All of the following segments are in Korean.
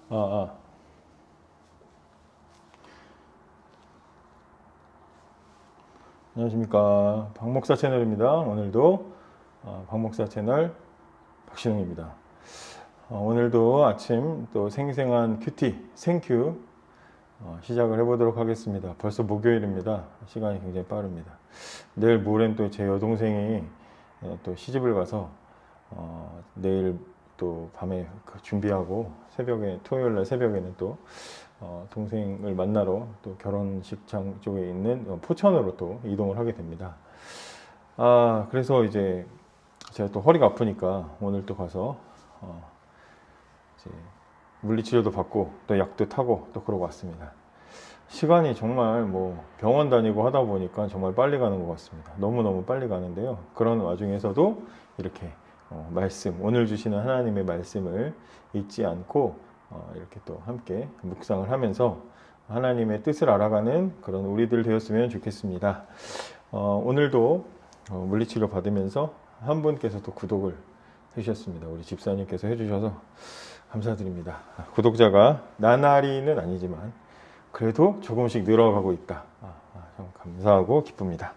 아, 아. 안녕하십니까. 박목사 채널입니다. 오늘도 박목사 채널 박신웅입니다. 오늘도 아침 또 생생한 큐티, 생큐 시작을 해보도록 하겠습니다. 벌써 목요일입니다. 시간이 굉장히 빠릅니다. 내일 모레는 또 제 여동생이 또 시집을 가서 내일 또 밤에 준비하고 새벽에 토요일 날 새벽에는 또 동생을 만나러 또 결혼식장 쪽에 있는 포천으로 또 이동을 하게 됩니다. 그래서 이제 제가 또 허리가 아프니까 오늘 또 가서 이제 물리치료도 받고 또 약도 타고 또 그러고 왔습니다. 시간이 정말 뭐 병원 다니고 하다 보니까 정말 빨리 가는 것 같습니다. 너무너무 빨리 가는데요. 그런 와중에서도 이렇게 말씀, 오늘 주시는 하나님의 말씀을 잊지 않고 이렇게 또 함께 묵상을 하면서 하나님의 뜻을 알아가는 그런 우리들 되었으면 좋겠습니다. 오늘도 물리치료 받으면서 한 분께서 또 구독을 해주셨습니다. 우리 집사님께서 해주셔서 감사드립니다. 구독자가 나날이는 아니지만 그래도 조금씩 늘어가고 있다. 참 감사하고 기쁩니다.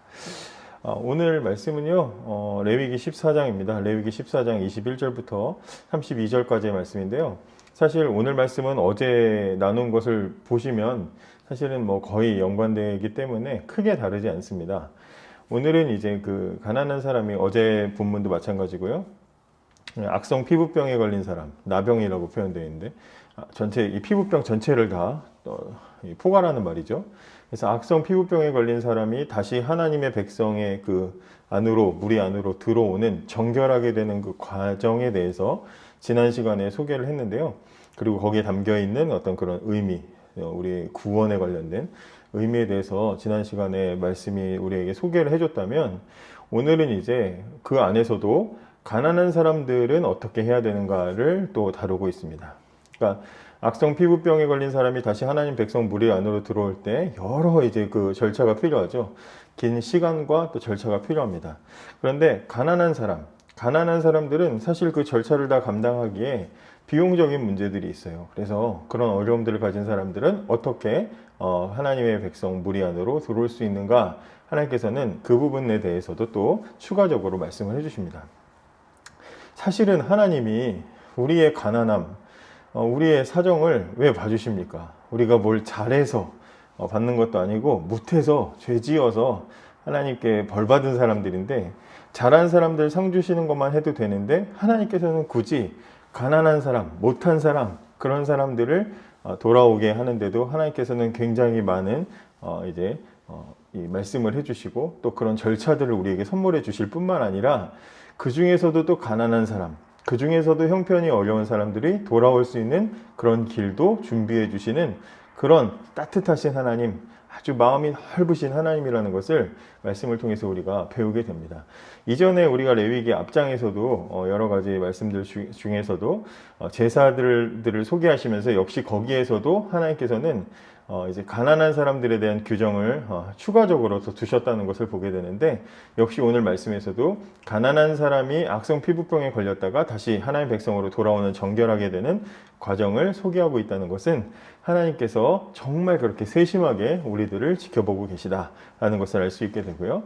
오늘 말씀은요, 레위기 14장입니다. 레위기 14장 21절부터 32절까지의 말씀인데요. 사실 오늘 말씀은 어제 나눈 것을 보시면 사실은 뭐 거의 연관되기 때문에 크게 다르지 않습니다. 오늘은 이제 그 가난한 사람이 어제 본문도 마찬가지고요. 악성 피부병에 걸린 사람, 나병이라고 표현되어 있는데 전체 이 피부병 전체를 다 포괄하는 말이죠. 그래서 악성 피부병에 걸린 사람이 다시 하나님의 백성의 그 안으로, 무리 안으로 들어오는 정결하게 되는 그 과정에 대해서 지난 시간에 소개를 했는데요. 그리고 거기에 담겨 있는 어떤 그런 의미, 우리 구원에 관련된 의미에 대해서 지난 시간에 말씀이 우리에게 소개를 해줬다면 오늘은 이제 그 안에서도 가난한 사람들은 어떻게 해야 되는가를 또 다루고 있습니다. 그러니까 악성 피부병에 걸린 사람이 다시 하나님 백성 무리 안으로 들어올 때 여러 이제 그 절차가 필요하죠. 긴 시간과 또 절차가 필요합니다. 그런데 가난한 사람들은 사실 그 절차를 다 감당하기에 비용적인 문제들이 있어요. 그래서 그런 어려움들을 가진 사람들은 어떻게 하나님의 백성 무리 안으로 들어올 수 있는가, 하나님께서는 그 부분에 대해서도 또 추가적으로 말씀을 해주십니다. 사실은 하나님이 우리의 가난함, 우리의 사정을 왜 봐주십니까? 우리가 뭘 잘해서 받는 것도 아니고 못해서 죄지어서 하나님께 벌받은 사람들인데, 잘한 사람들 상 주시는 것만 해도 되는데 하나님께서는 굳이 가난한 사람, 못한 사람, 그런 사람들을 돌아오게 하는데도 하나님께서는 굉장히 많은 이 말씀을 해주시고 또 그런 절차들을 우리에게 선물해 주실 뿐만 아니라 그 중에서도 또 가난한 사람, 그 중에서도 형편이 어려운 사람들이 돌아올 수 있는 그런 길도 준비해 주시는 그런 따뜻하신 하나님, 아주 마음이 넓으신 하나님이라는 것을 말씀을 통해서 우리가 배우게 됩니다. 이전에 우리가 레위기 앞장에서도 여러 가지 말씀들 중에서도 제사들을 소개하시면서 역시 거기에서도 하나님께서는 이제 가난한 사람들에 대한 규정을 추가적으로 더 두셨다는 것을 보게 되는데, 역시 오늘 말씀에서도 가난한 사람이 악성 피부병에 걸렸다가 다시 하나님 백성으로 돌아오는 정결하게 되는 과정을 소개하고 있다는 것은 하나님께서 정말 그렇게 세심하게 우리들을 지켜보고 계시다라는 것을 알 수 있게 되고요.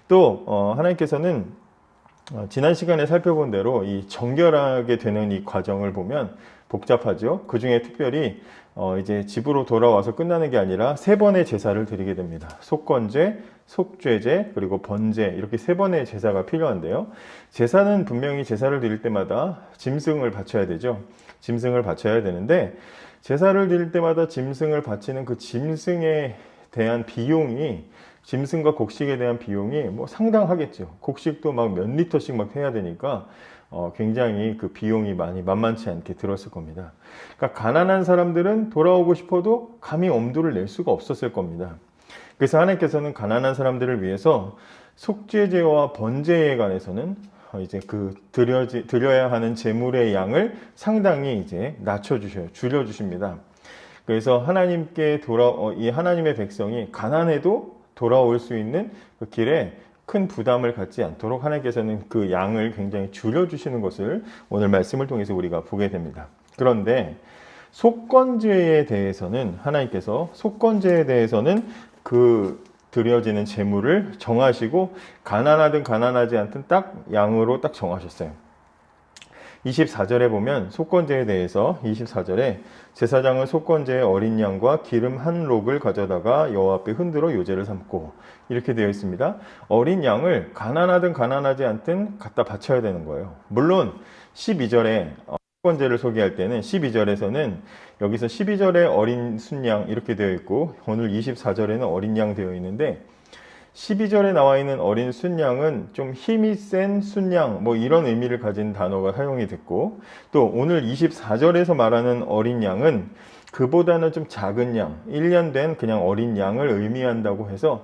또 하나님께서는 지난 시간에 살펴본 대로 이 정결하게 되는 이 과정을 보면 복잡하죠. 그 중에 특별히 이제 집으로 돌아와서 끝나는 게 아니라 세 번의 제사를 드리게 됩니다. 속건제, 속죄제, 그리고 번제, 이렇게 세 번의 제사가 필요한데요. 제사는 분명히 제사를 드릴 때마다 짐승을 바쳐야 되죠. 짐승을 바쳐야 되는데 제사를 드릴 때마다 짐승을 바치는 그 짐승에 대한 비용이, 짐승과 곡식에 대한 비용이 뭐 상당하겠죠. 곡식도 막 몇 리터씩 막 해야 되니까 굉장히 그 비용이 많이 만만치 않게 들었을 겁니다. 그러니까 가난한 사람들은 돌아오고 싶어도 감히 엄두를 낼 수가 없었을 겁니다. 그래서 하나님께서는 가난한 사람들을 위해서 속죄제와 번제에 관해서는 이제 그 드려야 하는 제물의 양을 상당히 이제 낮춰주셔요. 줄여주십니다. 그래서 하나님께 이 하나님의 백성이 가난해도 돌아올 수 있는 그 길에 큰 부담을 갖지 않도록 하나님께서는 그 양을 굉장히 줄여주시는 것을 오늘 말씀을 통해서 우리가 보게 됩니다. 그런데 속건제에 대해서는 하나님께서 속건제에 대해서는 그 드려지는 제물을 정하시고 가난하든 가난하지 않든 딱 양으로 딱 정하셨어요. 24절에 보면 속건제에 대해서 24절에 제사장은 속건제의 어린 양과 기름 한 록을 가져다가 여호와 앞에 흔들어 요제를 삼고 이렇게 되어 있습니다. 어린 양을 가난하든 가난하지 않든 갖다 바쳐야 되는 거예요. 물론 12절에 속건제를 소개할 때는 12절에서는 여기서 12절에 어린 순양 이렇게 되어 있고 오늘 24절에는 어린 양 되어 있는데 12절에 나와 있는 어린 순양은 좀 힘이 센 순양 뭐 이런 의미를 가진 단어가 사용이 됐고 또 오늘 24절에서 말하는 어린 양은 그보다는 좀 작은 양 1년 된 그냥 어린 양을 의미한다고 해서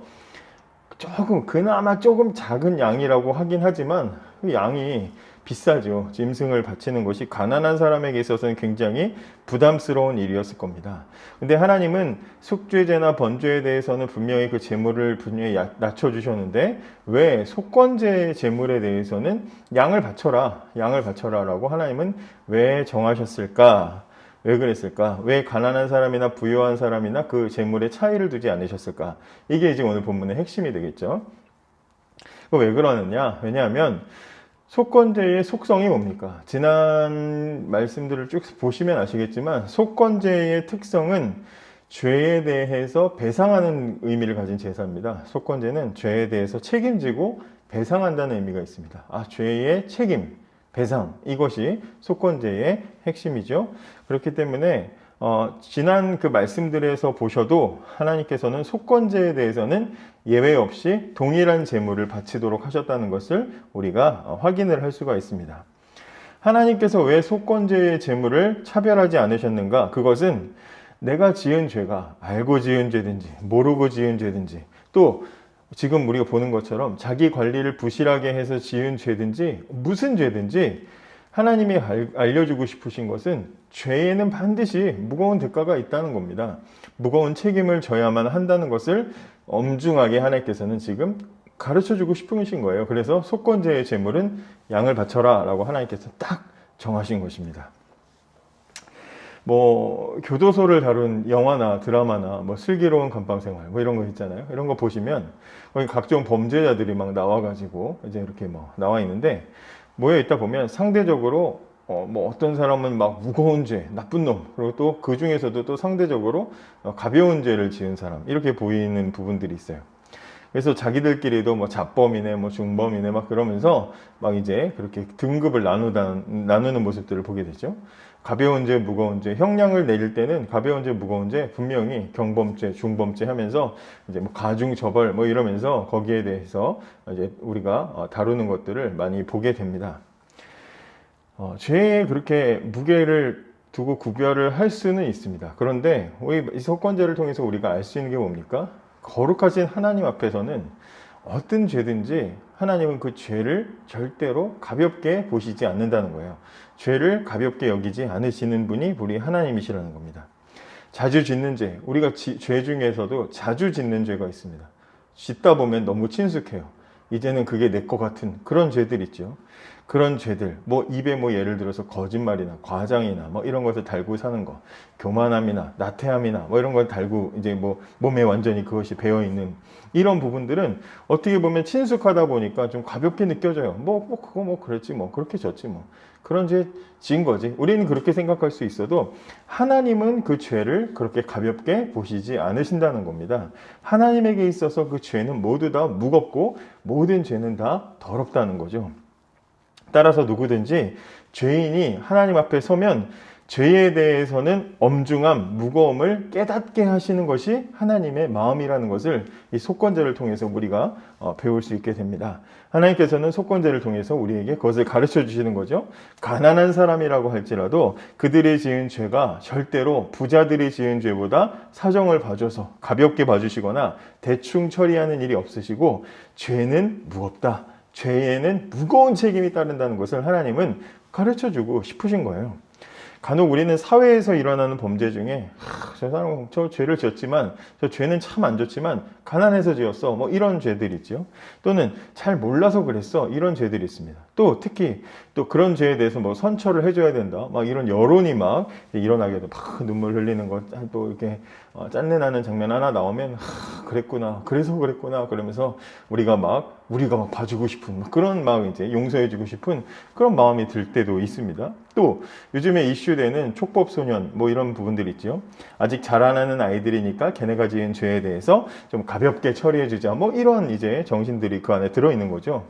그나마 조금 작은 양이라고 하긴 하지만 그 양이 비싸죠. 짐승을 바치는 것이 가난한 사람에게 있어서는 굉장히 부담스러운 일이었을 겁니다. 근데 하나님은 속죄제나 번제에 대해서는 분명히 그 제물을 분명히 낮춰주셨는데 왜 속건제 제물에 대해서는 양을 바쳐라 라고 하나님은 왜 정하셨을까? 왜 그랬을까? 왜 가난한 사람이나 부유한 사람이나 그 제물에 차이를 두지 않으셨을까? 이게 이제 오늘 본문의 핵심이 되겠죠. 왜 그러느냐? 왜냐하면 속건제의 속성이 뭡니까? 지난 말씀들을 쭉 보시면 아시겠지만 속건제의 특성은 죄에 대해서 배상하는 의미를 가진 제사입니다. 속건제는 죄에 대해서 책임지고 배상한다는 의미가 있습니다. 죄의 책임, 배상 이것이 속건제의 핵심이죠. 그렇기 때문에 지난 그 말씀들에서 보셔도 하나님께서는 속건제에 대해서는 예외 없이 동일한 제물을 바치도록 하셨다는 것을 우리가 확인을 할 수가 있습니다. 하나님께서 왜 속건제의 제물을 차별하지 않으셨는가? 그것은 내가 지은 죄가 알고 지은 죄든지 모르고 지은 죄든지 또 지금 우리가 보는 것처럼 자기 관리를 부실하게 해서 지은 죄든지 무슨 죄든지 하나님이 알려주고 싶으신 것은 죄에는 반드시 무거운 대가가 있다는 겁니다. 무거운 책임을 져야만 한다는 것을 엄중하게 하나님께서는 지금 가르쳐주고 싶으신 거예요. 그래서 속건제의 제물은 양을 바쳐라 라고 하나님께서 딱 정하신 것입니다. 교도소를 다룬 영화나 드라마나 슬기로운 감방생활 이런 거 있잖아요. 이런 거 보시면 거기 각종 범죄자들이 막 나와가지고 이제 이렇게 나와 있는데 모여 있다 보면 상대적으로 어떤 사람은 막 무거운 죄, 나쁜 놈, 그리고 또 그 중에서도 또 상대적으로 가벼운 죄를 지은 사람 이렇게 보이는 부분들이 있어요. 그래서 자기들끼리도 잡범이네, 중범이네 그러면서 이제 그렇게 등급을 나누는 모습들을 보게 되죠. 가벼운 죄, 무거운 죄, 형량을 내릴 때는 가벼운 죄, 무거운 죄 분명히 경범죄, 중범죄 하면서 이제 가중처벌 이러면서 거기에 대해서 이제 우리가 다루는 것들을 많이 보게 됩니다. 죄에 그렇게 무게를 두고 구별을 할 수는 있습니다. 그런데 이 속건제를 통해서 우리가 알 수 있는 게 뭡니까? 거룩하신 하나님 앞에서는 어떤 죄든지 하나님은 그 죄를 절대로 가볍게 보시지 않는다는 거예요. 죄를 가볍게 여기지 않으시는 분이 우리 하나님이시라는 겁니다. 자주 짓는 죄, 우리가 죄 중에서도 자주 짓는 죄가 있습니다. 짓다 보면 너무 친숙해요. 이제는 그게 내 것 같은 그런 죄들 있죠. 그런 죄들, 입에 예를 들어서 거짓말이나 과장이나 이런 것을 달고 사는 거, 교만함이나 나태함이나 이런 걸 달고 이제 몸에 완전히 그것이 배어 있는 이런 부분들은 어떻게 보면 친숙하다 보니까 좀 가볍게 느껴져요. 그거 그랬지 그렇게 졌지 그런 죄 지은 거지. 우리는 그렇게 생각할 수 있어도 하나님은 그 죄를 그렇게 가볍게 보시지 않으신다는 겁니다. 하나님에게 있어서 그 죄는 모두 다 무겁고 모든 죄는 다 더럽다는 거죠. 따라서 누구든지 죄인이 하나님 앞에 서면 죄에 대해서는 엄중함, 무거움을 깨닫게 하시는 것이 하나님의 마음이라는 것을 이 속건제를 통해서 우리가 배울 수 있게 됩니다. 하나님께서는 속건제를 통해서 우리에게 그것을 가르쳐 주시는 거죠. 가난한 사람이라고 할지라도 그들이 지은 죄가 절대로 부자들이 지은 죄보다 사정을 봐줘서 가볍게 봐주시거나 대충 처리하는 일이 없으시고 죄는 무겁다. 죄에는 무거운 책임이 따른다는 것을 하나님은 가르쳐주고 싶으신 거예요. 간혹 우리는 사회에서 일어나는 범죄 중에 저 사람 저 죄를 지었지만 저 죄는 참 안 좋지만 가난해서 지었어 뭐 이런 죄들이 있죠. 또는 잘 몰라서 그랬어 이런 죄들이 있습니다. 또 특히 또 그런 죄에 대해서 뭐 선처를 해줘야 된다 막 이런 여론이 막 일어나게 돼. 막 눈물 흘리는 것 또 이렇게 짠내 나는 장면 하나 나오면 그랬구나 그래서 그랬구나 그러면서 우리가 막 봐주고 싶은 그런 마음, 이제 용서해주고 싶은 그런 마음이 들 때도 있습니다. 또 요즘에 이슈되는 촉법소년 뭐 이런 부분들 있죠. 아직 자라나는 아이들이니까 걔네가 지은 죄에 대해서 좀 가볍게 처리해주자 뭐 이런 이제 정신들이 그 안에 들어있는 거죠.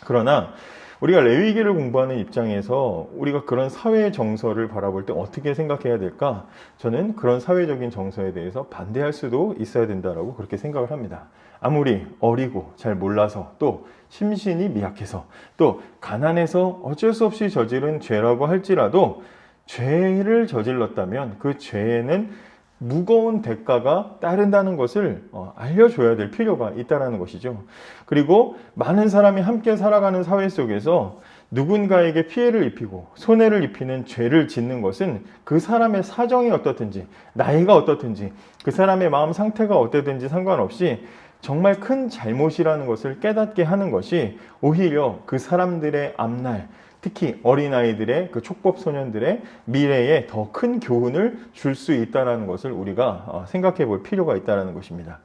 그러나 우리가 레위기를 공부하는 입장에서 우리가 그런 사회 정서를 바라볼 때 어떻게 생각해야 될까? 저는 그런 사회적인 정서에 대해서 반대할 수도 있어야 된다라고 그렇게 생각을 합니다. 아무리 어리고 잘 몰라서 또 심신이 미약해서 또 가난해서 어쩔 수 없이 저지른 죄라고 할지라도 죄를 저질렀다면 그 죄에는 무거운 대가가 따른다는 것을 알려줘야 될 필요가 있다는 것이죠. 그리고 많은 사람이 함께 살아가는 사회 속에서 누군가에게 피해를 입히고 손해를 입히는 죄를 짓는 것은 그 사람의 사정이 어떻든지 나이가 어떻든지 그 사람의 마음 상태가 어떻든지 상관없이 정말 큰 잘못이라는 것을 깨닫게 하는 것이 오히려 그 사람들의 앞날, 특히 어린아이들의 그 촉법 소년들의 미래에 더 큰 교훈을 줄 수 있다는 것을 우리가 생각해 볼 필요가 있다는 것입니다.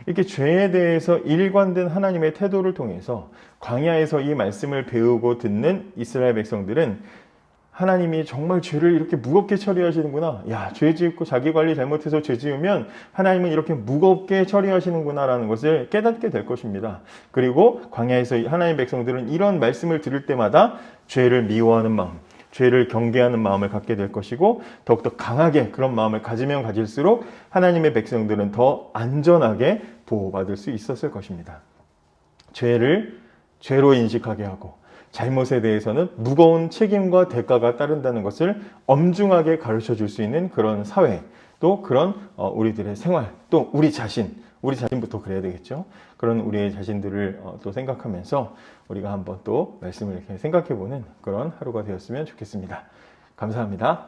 이렇게 죄에 대해서 일관된 하나님의 태도를 통해서 광야에서 이 말씀을 배우고 듣는 이스라엘 백성들은 하나님이 정말 죄를 이렇게 무겁게 처리하시는구나. 야, 죄 짓고 자기 관리 잘못해서 죄 지으면 하나님은 이렇게 무겁게 처리하시는구나 라는 것을 깨닫게 될 것입니다. 그리고 광야에서 하나님 백성들은 이런 말씀을 들을 때마다 죄를 미워하는 마음, 죄를 경계하는 마음을 갖게 될 것이고 더욱더 강하게 그런 마음을 가지면 가질수록 하나님의 백성들은 더 안전하게 보호받을 수 있었을 것입니다. 죄를 죄로 인식하게 하고 잘못에 대해서는 무거운 책임과 대가가 따른다는 것을 엄중하게 가르쳐 줄 수 있는 그런 사회, 또 그런 우리들의 생활, 또 우리 자신부터 그래야 되겠죠. 그런 우리의 자신들을 또 생각하면서 우리가 한번 또 말씀을 이렇게 생각해 보는 그런 하루가 되었으면 좋겠습니다. 감사합니다.